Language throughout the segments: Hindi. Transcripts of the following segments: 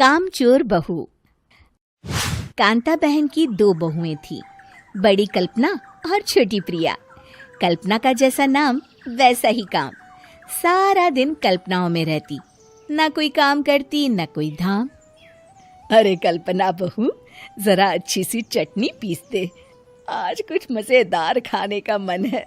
कामचोर बहू। कांता बहन की दो बहुएं थीं, बड़ी कल्पना और छोटी प्रिया। कल्पना का जैसा नाम वैसा ही काम। सारा दिन कल्पनाओं में रहती, ना कोई काम करती ना कोई धाम। अरे कल्पना बहू, जरा अच्छी सी चटनी पीस दे, आज कुछ मजेदार खाने का मन है।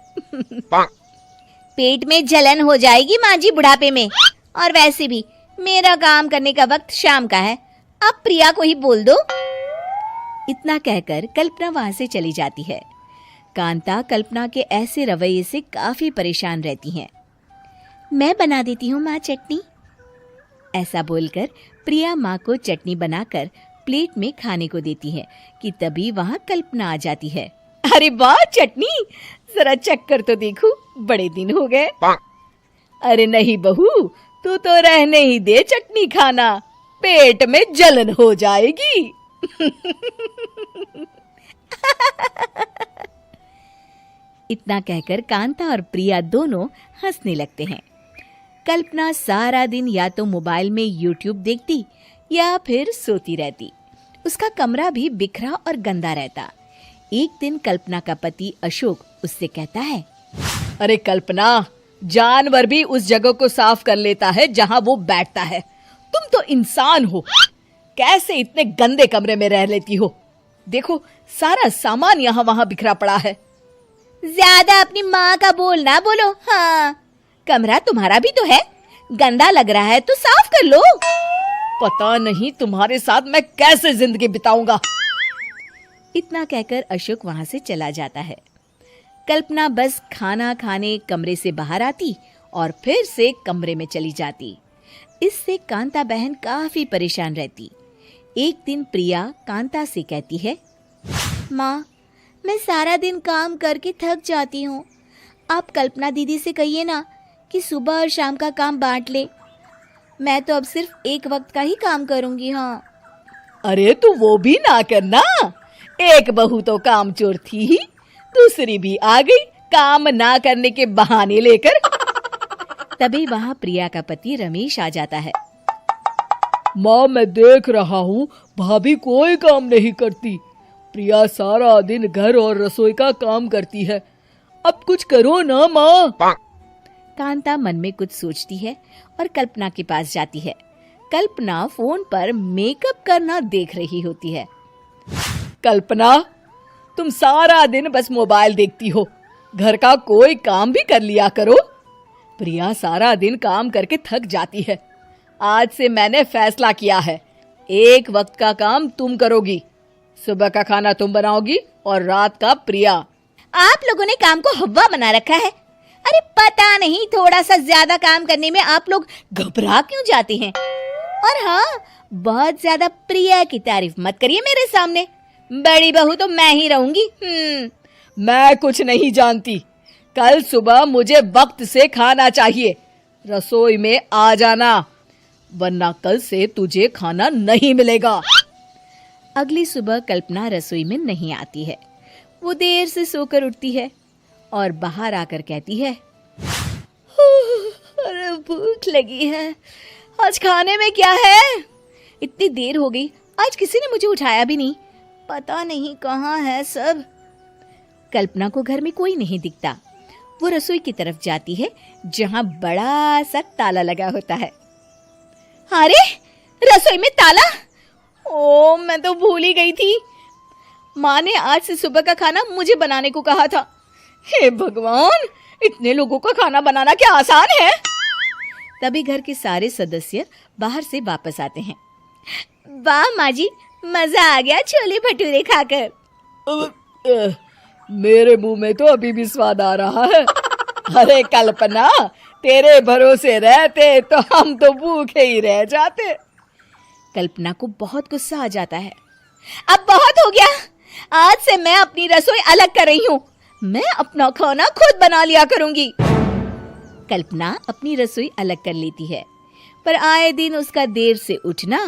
पेट में जलन हो जाएगी माँ जी बुढ़ापे में, और वैसे भी मेरा काम करने का वक्त शाम का है, अब प्रिया को ही बोल दो। इतना कहकर कल्पना वहां से चली जाती है। कांता कल्पना के ऐसे रवैये से काफी परेशान रहती हैं। मैं बना देती हूँ माँ चटनी, ऐसा बोलकर प्रिया माँ को चटनी बनाकर प्लेट में खाने को देती है कि तभी वहां कल्पना आ जाती है। अरे वाह चटनी, जरा चक्कर तो देखूं, बड़े दिन हो गए। अरे नहीं बहू, तू तो रहने ही दे चटनी खाना, पेट में जलन हो जाएगी। इतना कहकर कांता और प्रिया दोनों हंसने लगते हैं। कल्पना सारा दिन या तो मोबाइल में यूट्यूब देखती या फिर सोती रहती। उसका कमरा भी बिखरा और गंदा रहता। एक दिन कल्पना का पति अशोक उससे कहता है, अरे कल्पना, जानवर भी उस जगह को साफ कर लेता है जहां वो बैठता है, तुम तो इंसान हो, कैसे इतने गंदे कमरे में रह लेती हो? देखो सारा सामान यहाँ वहां बिखरा पड़ा है। ज्यादा अपनी माँ का बोल ना बोलो। हाँ, कमरा तुम्हारा भी तो है, गंदा लग रहा है तो साफ कर लो। पता नहीं तुम्हारे साथ मैं कैसे जिंदगी बिताऊंगा। इतना कहकर अशोक वहां से चला जाता है। कल्पना बस खाना खाने कमरे से बाहर आती और फिर से कमरे में चली जाती। इससे कांता बहन काफी परेशान रहती। एक दिन प्रिया कांता से कहती है, माँ, मैं सारा दिन काम करके थक जाती हूँ, आप कल्पना दीदी से कहिए ना कि सुबह और शाम का काम बांट ले, मैं तो अब सिर्फ एक वक्त का ही काम करूंगी। हाँ। अरे तू वो भी ना करना, एक बहू तो कामचोर थी ही, दूसरी भी आ गई काम ना करने के बहाने लेकर। तभी वहां प्रिया का पति रमेश आ जाता है। माँ, मैं देख रहा हूँ भाभी कोई काम नहीं करती, प्रिया सारा दिन घर और रसोई का काम करती है, अब कुछ करो ना माँ। कांता मन में कुछ सोचती है और कल्पना के पास जाती है। कल्पना फोन पर मेकअप करना देख रही होती है। कल्पना, तुम सारा दिन बस मोबाइल देखती हो, घर का कोई काम भी कर लिया करो। प्रिया सारा दिन काम करके थक जाती है, आज से मैंने फैसला किया है, एक वक्त का काम तुम करोगी, सुबह का खाना तुम बनाओगी और रात का प्रिया। आप लोगों ने काम को हव्वा बना रखा है। अरे पता नहीं थोड़ा सा ज्यादा काम करने में आप लोग घबरा क्यों जाते हैं। और हाँ, बहुत ज्यादा प्रिया की तारीफ मत करिए मेरे सामने, बड़ी बहू तो मैं ही रहूंगी। मैं कुछ नहीं जानती, कल सुबह मुझे वक्त से खाना चाहिए, रसोई में आ जाना, वरना कल से तुझे खाना नहीं मिलेगा। अगली सुबह कल्पना रसोई में नहीं आती है। वो देर से सोकर उठती है और बाहर आकर कहती है, अरे भूख लगी है, आज खाने में क्या है? इतनी देर हो गई, आज किसी ने मुझे उठाया भी नहीं, पता नहीं कहाँ है सब। कल्पना को घर में कोई नहीं दिखता। वो रसोई की तरफ जाती है जहाँ बड़ा सा ताला लगा होता है। अरे रसोई में ताला? ओ, मैं तो भूल ही गई थी, माँ ने आज से सुबह का खाना मुझे बनाने को कहा था। हे भगवान, इतने लोगों का खाना बनाना क्या आसान है? तभी घर के सारे सदस्य बाहर से वापस आते हैं। वाह माँ जी, मजा आ गया छोले भटूरे खाकर। मेरे मुंह में तो अभी भी स्वाद आ रहा है। अरे कल्पना, तेरे भरोसे रहते तो हम तो भूखे ही रह जाते। कल्पना को बहुत गुस्सा आ जाता है। अब बहुत हो गया, आज से मैं अपनी रसोई अलग कर रही हूँ, मैं अपना खाना खुद बना लिया करूंगी। कल्पना अपनी रसोई अलग कर लेती है, पर आए दिन उसका देर से उठना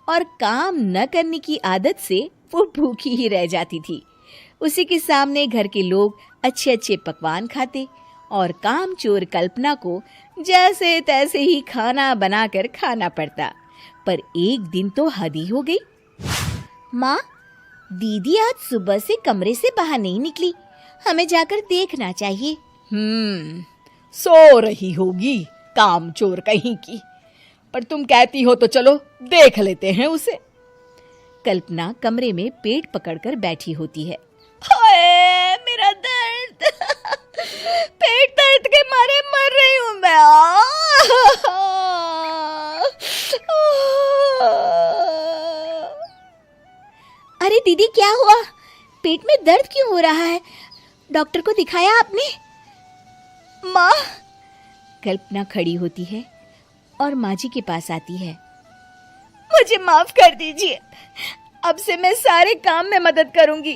और काम न करने की आदत से वो भूखी ही रह जाती थी। उसी के सामने घर के लोग अच्छे अच्छे पकवान खाते और कामचोर कल्पना को जैसे तैसे ही खाना बनाकर खाना पड़ता। पर एक दिन तो हद ही हो गई। माँ, दीदी आज सुबह से कमरे से बाहर नहीं निकली, हमें जाकर देखना चाहिए। सो रही होगी कामचोर कहीं की, पर तुम कहती हो तो चलो देख लेते हैं उसे। कल्पना कमरे में पेट पकड़कर बैठी होती है। हाय मेरा दर्द, पेट दर्द के मारे मर रही हूँ मैं। अरे दीदी, क्या हुआ? पेट में दर्द क्यों हो रहा है? डॉक्टर को दिखाया आपने? माँ। कल्पना खड़ी होती है और माँ जी के पास आती है। मुझे माफ कर दीजिए, अब से मैं सारे काम में मदद करूंगी,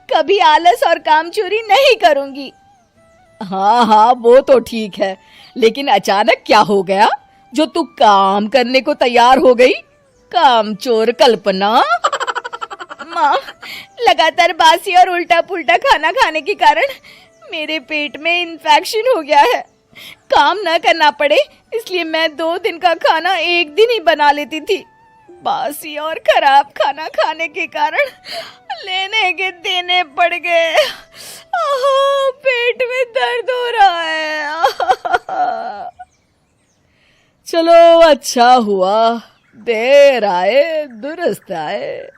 कभी आलस और काम चोरी नहीं करूंगी। हाँ हाँ, वो तो ठीक है, लेकिन अचानक क्या हो गया जो तू काम करने को तैयार हो गई? कामचोर कल्पना। माँ, लगातार बासी और उल्टा पुल्टा खाना खाने के कारण मेरे पेट में इन्फेक्शन हो गया है। काम न करना पड़े इसलिए मैं 2 दिन का खाना एक दिन ही बना लेती थी। बासी और खराब खाना खाने के कारण लेने के देने पड़ गए। पेट में दर्द हो रहा है। चलो अच्छा हुआ, देर आए दुरुस्त आए।